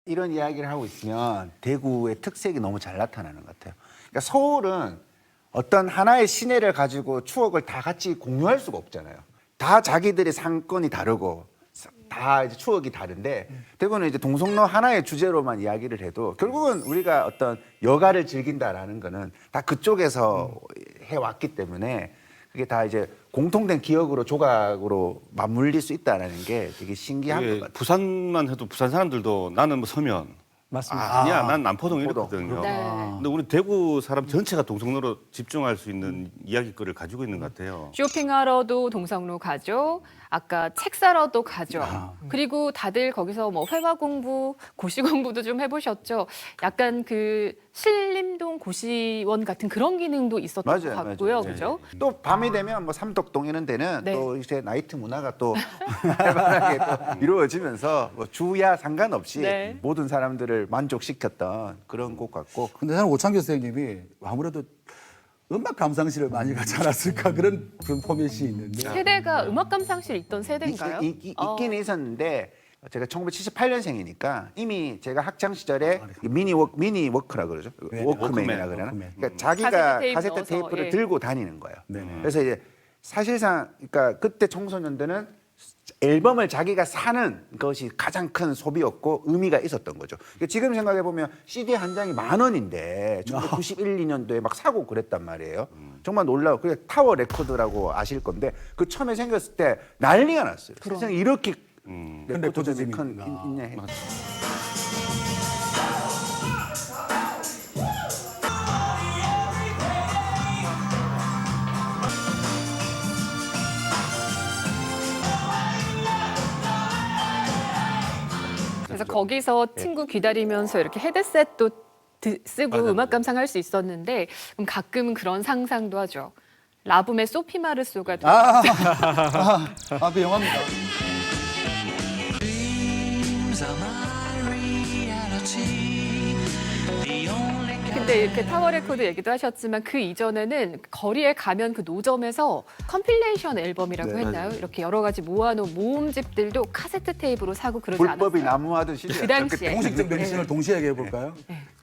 이런 이야기를 하고 있으면 대구의 특색이 너무 잘 나타나는 것 같아요. 그러니까 서울은 어떤 하나의 시내를 가지고 추억을 다 같이 공유할 수가 없잖아요. 다 자기들의 상권이 다르고 다 이제 추억이 다른데 대구는 이제 동성로 하나의 주제로만 이야기를 해도 결국은 우리가 어떤 여가를 즐긴다라는 거는 다 그쪽에서 해왔기 때문에 그게 다 이제 공통된 기억으로 조각으로 맞물릴 수 있다는 게 되게 신기한 것 같아요. 부산만 해도 부산 사람들도 나는 뭐 서면 맞습니다. 아니야 난 남포동 남포동. 이렇거든요. 네. 근데 우리 대구 사람 전체가 동성로로 집중할 수 있는 이야기거리를 가지고 있는 것 같아요. 쇼핑하러도 동성로 가죠. 아까 책 사러도 가죠. 그리고 다들 거기서 뭐 회화 공부, 고시 공부도 좀 해보셨죠. 약간 그 신림동 고시원 같은 그런 기능도 있었던 것 같고요. 맞아요. 그죠? 또 밤이 되면 뭐 삼덕동 이런 데는 네. 또 이제 나이트 문화가 또 활발하게 또 이루어지면서 뭐 주야 상관없이 네. 모든 사람들을 만족시켰던 그런 곳 같고 근데 저는 오창규 선생님이 아무래도 음악 감상실을 많이 가지 않았을까 그런 포맷이 있는데. 세대가 음악 감상실 있던 세대인가요? 있긴 있었는데 제가 1978년생이니까 이미 제가 학창 시절에 미니 워크라 그러죠. 네, 워크맨이라 워크맨, 그러나. 워크맨. 그러니까 자기가 카세트 카세트 테이프 테이프를 넣어서, 들고 다니는 거예요. 네네. 그래서 이제 사실상 그러니까 그때 청소년들은 앨범을 자기가 사는 것이 가장 큰 소비였고 의미가 있었던 거죠. 그러니까 지금 생각해 보면 CD 한 장이 10,000원인데 1991, 2년도에 막 사고 그랬단 말이에요. 정말 놀라워. 그게 타워 레코드라고 아실 건데 그 처음에 생겼을 때 난리가 났어요. 세상에 이렇게 레코드점이 레코드점이 있냐. 그래서 거기서 친구 기다리면서 이렇게 헤드셋도 쓰고 맞아요. 음악 감상할 수 있었는데 그럼 가끔은 그런 상상도 하죠. 라붐의 소피 마르소가 그 영화입니다. 근데 이렇게 타워 레코드 얘기도 하셨지만 그 이전에는 거리에 가면 그 노점에서 컴필레이션 앨범이라고 네, 했나요? 이렇게 여러 가지 모아놓은 모음집들도 카세트 테이프로 사고 그러지 불법이 않았어요? 난무하던 시절. 그 당시에. 공식적 명칭을 동시에 얘기해 볼까요?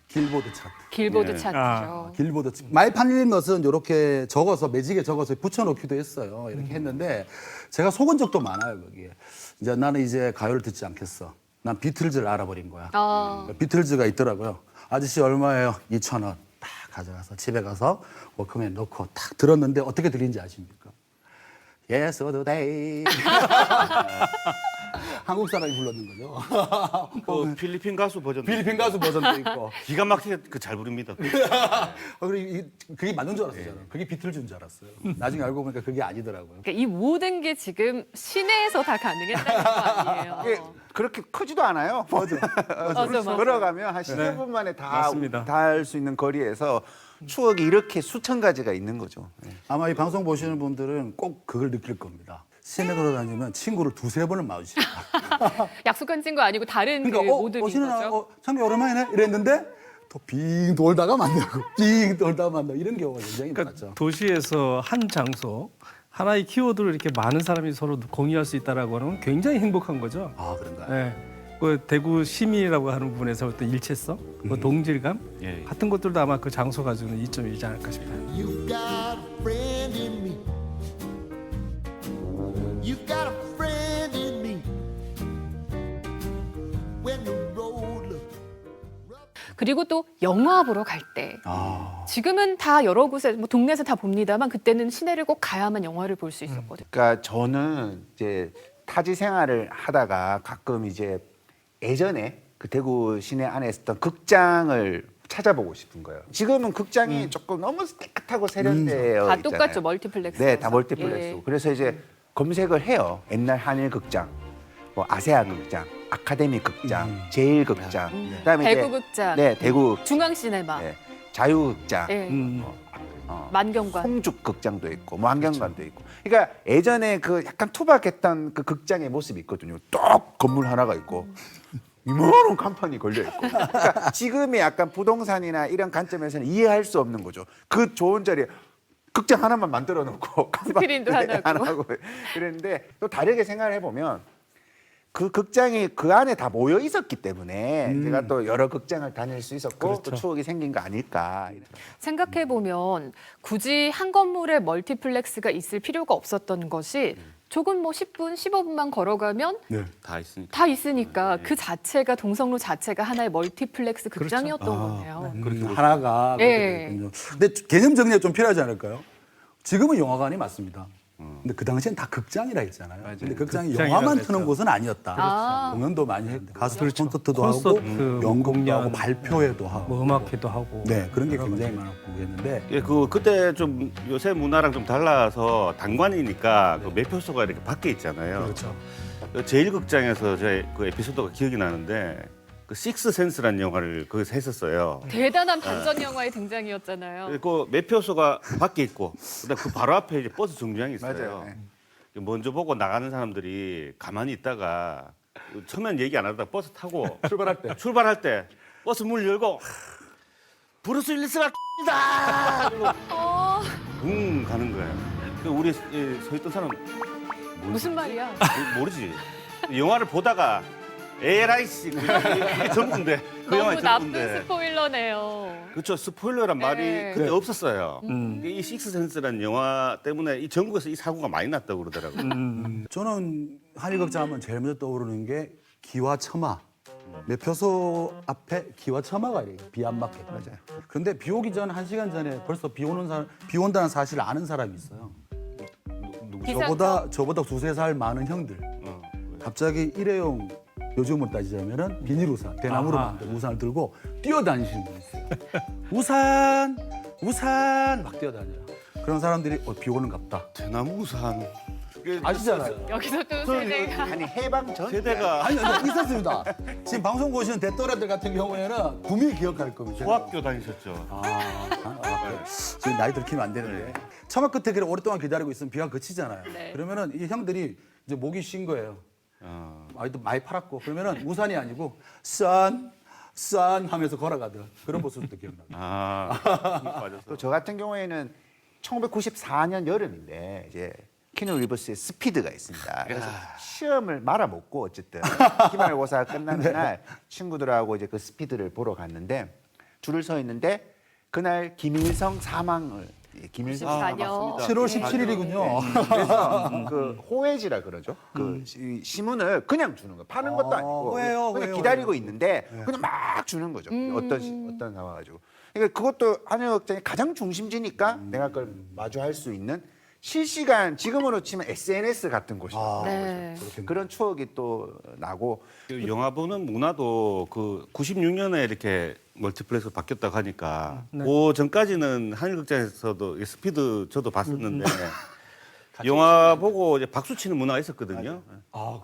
길보드 차트. 길보드 네. 차트죠. 길보드 차트. 많이 팔리는 것은 이렇게 적어서 매직에 적어서 붙여놓기도 했어요. 이렇게 했는데 제가 속은 적도 많아요 거기에. 이제 나는 이제 가요를 듣지 않겠어. 난 비틀즈를 알아버린 거야. 비틀즈가 있더라고요. 아저씨 얼마예요? 2,000원. 딱 가져가서 집에 가서 워크맨 넣고 딱 들었는데 어떻게 들리는지 아십니까? Yesterday. 한국 사람이 불렀는 거죠. 그 필리핀 가수 버전 필리핀 가수 버전도 있고. 기가 막히게 그 잘 부릅니다. 그리고 그게 맞는 줄 알았어요. 저는. 그게 비틀즈인 줄 알았어요. 나중에 알고 보니까 그게 아니더라고요. 그러니까 이 모든 게 지금 시내에서 다 가능했다는 거 아니에요? 이게 그렇게 크지도 않아요. 맞아. 걸어가면 한 15분 만에 맞습니다. 다 할 수 있는 거리에서 추억이 이렇게 수천 가지가 있는 거죠. 아마 이 방송 보시는 분들은 꼭 그걸 느낄 겁니다. 시내 돌아다니면 친구를 두세 번을 마주칩니다. 약속한 친구 아니고 다른 그 모든 오시는 거죠. 참기 오랜만이네 이랬는데 또 빙 돌다가 만나고 빙 돌다가 만나고 이런 경우가 굉장히 그러니까 많죠. 도시에서 한 장소 하나의 키워드를 이렇게 많은 사람이 서로 공유할 수 있다라고 하는 건 굉장히 행복한 거죠. 아 그런가요? 네. 그 대구 시민이라고 하는 부분에서 어떤 일체성, 그 동질감 예. 같은 것들도 아마 그 장소 가지고는 이점이지 않을까 싶어요. You got a friend in me. You got a friend in me. When the road looks 그리고 또 영화 보러 갈 때 지금은 다 여러 곳에 뭐 동네에서 다 봅니다만 그때는 시내를 꼭 가야만 영화를 볼 수 있었거든요. 그러니까 저는 이제 타지 생활을 하다가 가끔 이제 예전에 그 대구 시내 안에 있었던 극장을 찾아보고 싶은 거예요. 지금은 극장이 조금 너무 깨끗하고 세련되어 다 있잖아요. 똑같죠, 멀티플렉스. 네, 다 멀티플렉스. 예. 그래서 이제 검색을 해요. 옛날 한일 극장, 뭐 아세아 극장, 아카데미 극장, 제일 극장, 그다음에 대구 이제 극장, 네, 대구 중앙 시네마, 네, 자유극장, 예. 어, 만경관. 홍죽 극장도 있고 뭐 한경관도 있고. 그러니까 예전에 그 약간 투박했던 그 극장의 모습이 있거든요. 딱 건물 하나가 있고 이만한 간판이 걸려 있고. 그러니까 지금의 약간 부동산이나 이런 관점에서는 이해할 수 없는 거죠. 그 좋은 자리에 극장 하나만 만들어 놓고 간판 스크린도 하나고. 안 하고 그랬는데 또 다르게 생각을 해보면 그 극장이 그 안에 다 모여 있었기 때문에 제가 또 여러 극장을 다닐 수 있었고 또 추억이 생긴 거 아닐까. 생각해 보면 굳이 한 건물에 멀티플렉스가 있을 필요가 없었던 것이 조금 뭐 10분, 15분만 걸어가면 다 있으니까. 다 있으니까 그 자체가 동성로 자체가 하나의 멀티플렉스 극장이었던 거네요. 하나가 예. 그렇게 됐군요. 근데 개념 정리가 좀 필요하지 않을까요? 지금은 영화관이 맞습니다. 근데 그 당시엔 다 극장이라 했잖아요. 근데 극장이 극장이라 영화만 그랬죠. 트는 곳은 아니었다. 아. 공연도 많이 했고 가수들 그렇죠. 콘서트도 콘서트, 하고 연극도 공연, 하고 발표회도 하고 뭐 음악회도 하고. 네 그런 게 굉장히 많았고 했는데 예, 그때 좀 요새 문화랑 좀 달라서 단관이니까 그 매표소가 이렇게 밖에 있잖아요. 그렇죠. 제1극장에서 제 그 에피소드가 기억이 나는데 그 식스센스라는 영화를 거기서 했었어요. 대단한 반전 영화의 등장이었잖아요. 그 매표소가 밖에 있고 그다음 그 바로 앞에 이제 버스 정류장이 있어요. 맞아요. 네. 먼저 보고 나가는 사람들이 가만히 있다가 처음엔 얘기 안 하다가 버스 타고 출발할 때 버스 문 열고 브루스 윌리스가 다 붕 가는 거예요. 그 우리 서 있던 사람 무슨 말이야? 모르지. 영화를 보다가 에라이씨 이게 전부인데 그 영화의 너무 나쁜 전부인데. 스포일러네요. 그렇죠. 스포일러란 말이 네. 그때 없었어요. 이 식스센스라는 영화 때문에 이 전국에서 이 사고가 많이 났다고 그러더라고요. 저는 한일극장 하면 제일 먼저 떠오르는 게 기와처마. 매표소 앞에 기와처마가 이래요. 비 안 맞게. 맞아요. 그런데 비 오기 전 1시간 전에 벌써 비 온다는 사실을 아는 사람이 있어요. 저보다 두세 살 많은 형들. 갑자기 일회용 요즘으로 따지자면은 비닐 우산, 대나무로 만든 우산을 들고 뛰어다니시는 분이 있어요. 우산 막 뛰어다녀요. 그런 사람들이 비 오는 갑다. 대나무 우산. 아시잖아요. 여기서 또 세대가 아니 해방 전 세대가 아니 있었습니다. 지금 방송 보시는 대또라들 같은 경우에는 분명히 기억할 겁니다. 소학교 다니셨죠. 지금 나이 들키면 안 되는데 처마 끝에 그래 오랫동안 기다리고 있으면 비가 그치잖아요. 네. 그러면은 이 형들이 이제 목이 쉰 거예요. 아이도 많이 팔았고 그러면은 우산이 아니고 싼 하면서 걸어가던 그런 모습도 기억납니다. 맞았어. 또 저 같은 경우에는 1994년 여름인데 이제 키누 리버스의 스피드가 있습니다. 그래서 시험을 말아먹고 어쨌든 기말고사 끝나는 날 친구들하고 이제 그 스피드를 보러 갔는데 줄을 서 있는데 그날 김일성 사망을 김일성 94년. 7월 17일이군요. 그래서 그 호해지라 그러죠. 그 시문을 그냥 주는 거예요. 파는 것도 아니고 호해요, 그냥 호해요. 기다리고 있는데 그냥 막 주는 거죠. 어떤 상황 가지고. 그러니까 그것도 한일극장의 가장 중심지니까 내가 그걸 마주할 수 있는 실시간 지금으로 치면 SNS 같은 곳이죠. 네. 그런 추억이 또 나고 그 영화 보는 문화도 그 96년에 이렇게 멀티플렉스 바뀌었다고 하니까 그 전까지는 한일극장에서도 이 스피드 저도 봤었는데 영화 보고 이제 박수 치는 문화가 있었거든요.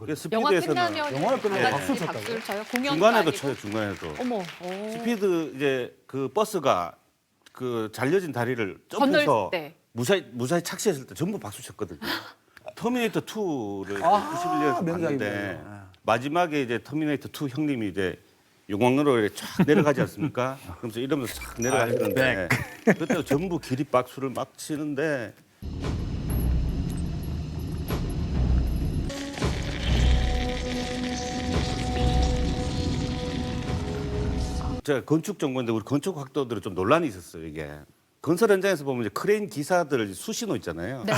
그래서 영화 스피드에서는 끝나면 영화를 끝나고 다 박수 같이 쳤다고요? 박수를 쳐요. 공연도 중간에도 아니고. 쳐요. 중간에도. 어머. 스피드 이제 그 버스가 그 잘려진 다리를 건널 점프해서 때. 무사히 착시했을 때 전부 박수 쳤거든요. 터미네이터 2를 91년에 봤는데 명작이네요. 마지막에 이제 터미네이터 2 형님이 이제 용광로로 이렇게 쫙 내려가지 않습니까? 그러면서 이러면서 쫙 내려가시는데 그때 전부 기립 박수를 막 치는데 제가 건축 전공인데 우리 건축 학도들은 좀 논란이 있었어요. 이게 건설 현장에서 보면 이제 크레인 기사들 수신호 있잖아요. 네.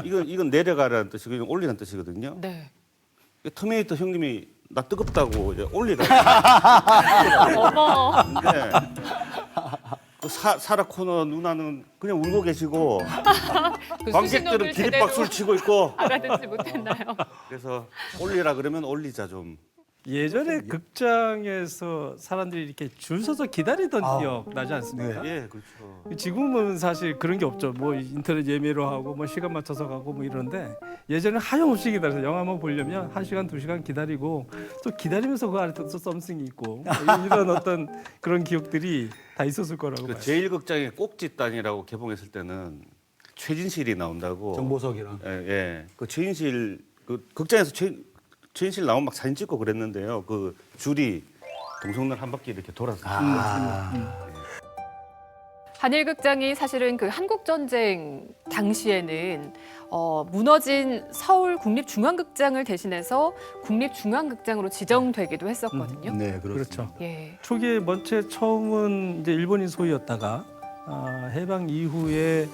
예. 이건 내려가라는 뜻이고 이건 올리라는 뜻이거든요. 네. 터미네이터 형님이 나 뜨겁다고 이제 올리라. 어머. 근데 그 사라 코너 누나는 그냥 울고 계시고 그 관객들은 수신호를 제대로 기립박수를 치고 있고 알아듣지 못했나요? 그래서 올리라 그러면 올리자 좀. 예전에 극장에서 사람들이 이렇게 줄 서서 기다리던 기억 나지 않습니까? 예, 그렇죠. 지금은 사실 그런 게 없죠. 뭐 인터넷 예매로 하고 뭐 시간 맞춰서 가고 뭐 이런데 예전에 하염없이 기다려서 영화 한번 보려면 1시간, 2시간 기다리고 또 기다리면서 그 안에 또 썸씽이 있고 이런 어떤 그런 기억들이 다 있었을 거라고 그 봐요. 제1극장의 꼭지단이라고 개봉했을 때는 최진실이 나온다고. 정보석이랑. 예, 예. 그 최인실 그 극장에서 최인실 나오면 막 사진 찍고 그랬는데요. 그 줄이 동성로 한 바퀴 이렇게 돌아서. 한일극장이 사실은 그 한국전쟁 당시에는 무너진 서울 국립중앙극장을 대신해서 국립중앙극장으로 지정되기도 했었거든요. 네, 그렇습니다. 그렇죠. 예. 초기에 먼저 처음은 이제 일본인 소유였다가 해방 이후에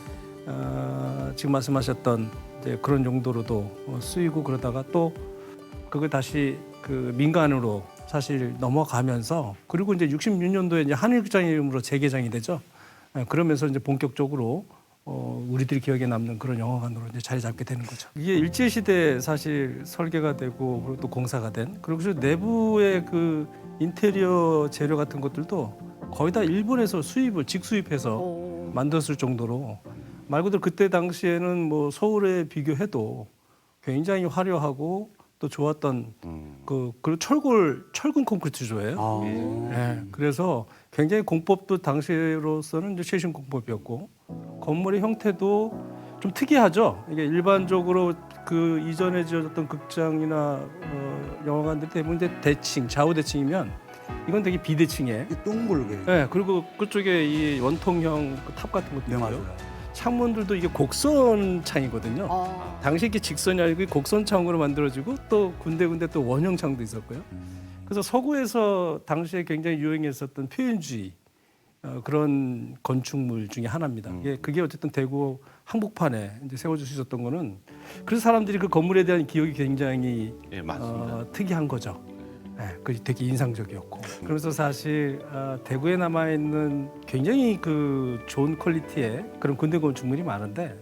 지금 말씀하셨던 이제 그런 용도로도 쓰이고 그러다가 또 그걸 다시 그 민간으로 사실 넘어가면서 그리고 이제 66년도에 이제 한일극장 이름으로 재개장이 되죠. 그러면서 이제 본격적으로 우리들이 기억에 남는 그런 영화관으로 이제 자리 잡게 되는 거죠. 이게 일제 시대에 사실 설계가 되고 그리고 또 공사가 된 그리고 그 내부의 그 인테리어 재료 같은 것들도 거의 다 일본에서 직수입해서 오. 만들었을 정도로 말 그대로 그때 당시에는 뭐 서울에 비교해도 굉장히 화려하고 또 좋았던 그리고 철근 콘크리트조예요. 네, 그래서 굉장히 공법도 당시로서는 이제 최신 공법이었고 건물의 형태도 좀 특이하죠. 이게 일반적으로 그 이전에 지어졌던 극장이나 영화관들 대부분 이제 대칭, 좌우 대칭이면 이건 되게 비대칭이에요. 이 둥글게. 네, 그리고 그쪽에 이 원통형 그탑 같은 것도 네, 있고요. 맞아요. 창문들도 이게 곡선 창이거든요. 당시 이게 직선이 아니고 곡선 창으로 만들어지고 또 군데군데 또 원형 창도 있었고요. 그래서 서구에서 당시에 굉장히 유행했었던 표현주의 그런 건축물 중에 하나입니다. 그게 어쨌든 대구 한복판에 이제 세워질 수 있었던 거는 그래서 사람들이 그 건물에 대한 기억이 굉장히 예, 맞습니다. 특이한 거죠. 네, 그게 되게 인상적이었고 그래서 사실 대구에 남아 있는 굉장히 그 좋은 퀄리티의 그런 군대 건축물이 많은데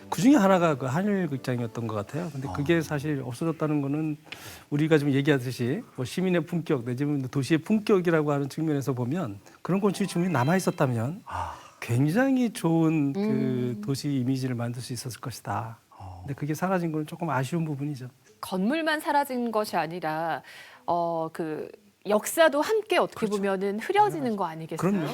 그 중에 하나가 그 한일극장이었던 것 같아요. 근데 그게 사실 없어졌다는 거는 우리가 지금 얘기하듯이 뭐 시민의 품격 내지는 도시의 품격이라고 하는 측면에서 보면 그런 건축물이 남아 있었다면 굉장히 좋은 그 도시 이미지를 만들 수 있었을 것이다. 근데 그게 사라진 건 조금 아쉬운 부분이죠. 건물만 사라진 것이 아니라 그 역사도 함께 어떻게 보면은 흐려지는 거 아니겠어요? 그럼요.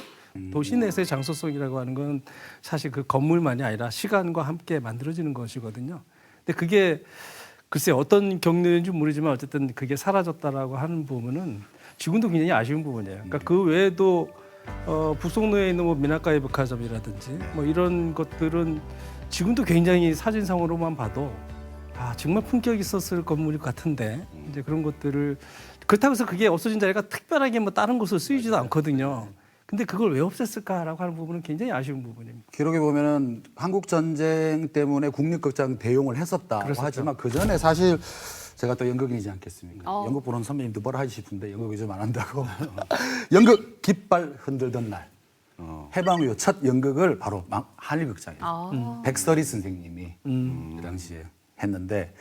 도시 내에서의 장소성이라고 하는 건 사실 그 건물만이 아니라 시간과 함께 만들어지는 것이거든요. 근데 그게 글쎄 어떤 경로인지 모르지만 어쨌든 그게 사라졌다라고 하는 부분은 지금도 굉장히 아쉬운 부분이에요. 그러니까 그 외에도 북송로에 있는 뭐 미나카이 백화점이라든지 뭐 이런 것들은 지금도 굉장히 사진상으로만 봐도 정말 품격 있었을 건물 같은데 이제 그런 것들을 그렇다고 해서 그게 없어진 자리가 특별하게 뭐 다른 곳으로 쓰이지도 않거든요. 근데 그걸 왜 없앴을까라고 하는 부분은 굉장히 아쉬운 부분입니다. 기록에 보면은 한국 전쟁 때문에 국립극장 대용을 했었다고 그랬었죠. 하지만 그 전에 사실 제가 또 연극인이지 않겠습니까? 어. 연극 보는 선배님도 뭐라 하시 싶은데 연극이 좀 안 한다고. 연극 깃발 흔들던 날. 해방 이후 첫 연극을 바로 한일극장이에요. 백설이 선생님이 그 당시에 했는데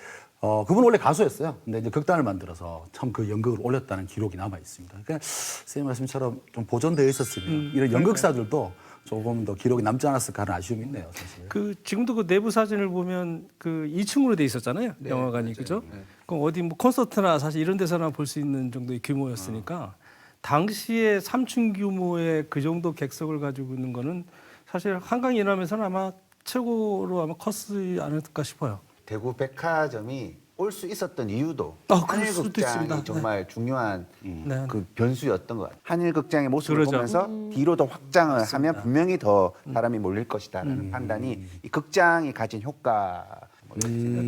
그분 원래 가수였어요. 근데 이제 극단을 만들어서 처음 그 연극을 올렸다는 기록이 남아 있습니다. 그러니까 선생님 말씀처럼 좀 보존되어 있었으면 이런 연극사들도 조금 더 기록이 남지 않았을까 하는 아쉬움이 있네요, 사실. 그 지금도 그 내부 사진을 보면 그 2층으로 돼 있었잖아요. 영화관이 그죠? 그럼 어디 뭐 콘서트나 사실 이런 데서나 볼 수 있는 정도의 규모였으니까 당시에 3층 규모의 그 정도 객석을 가지고 있는 거는 사실 한강 인하면서는 아마 최고로 아마 컸지 않을까 싶어요. 대구 백화점이 올 수 있었던 이유도 그럴 수도 있습니다. 한일극장이 정말 중요한 네. 그 변수였던 것 같아요. 한일극장의 모습을 그러죠. 보면서 뒤로 더 확장을 하면 분명히 더 사람이 몰릴 것이다라는 판단이 이 극장이 가진 효과.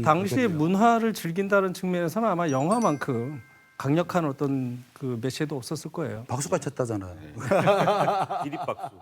당시에 문화를 즐긴다는 측면에서는 아마 영화만큼 강력한 어떤 그 매체도 없었을 거예요. 박수가 쳤다잖아요. 기립박수.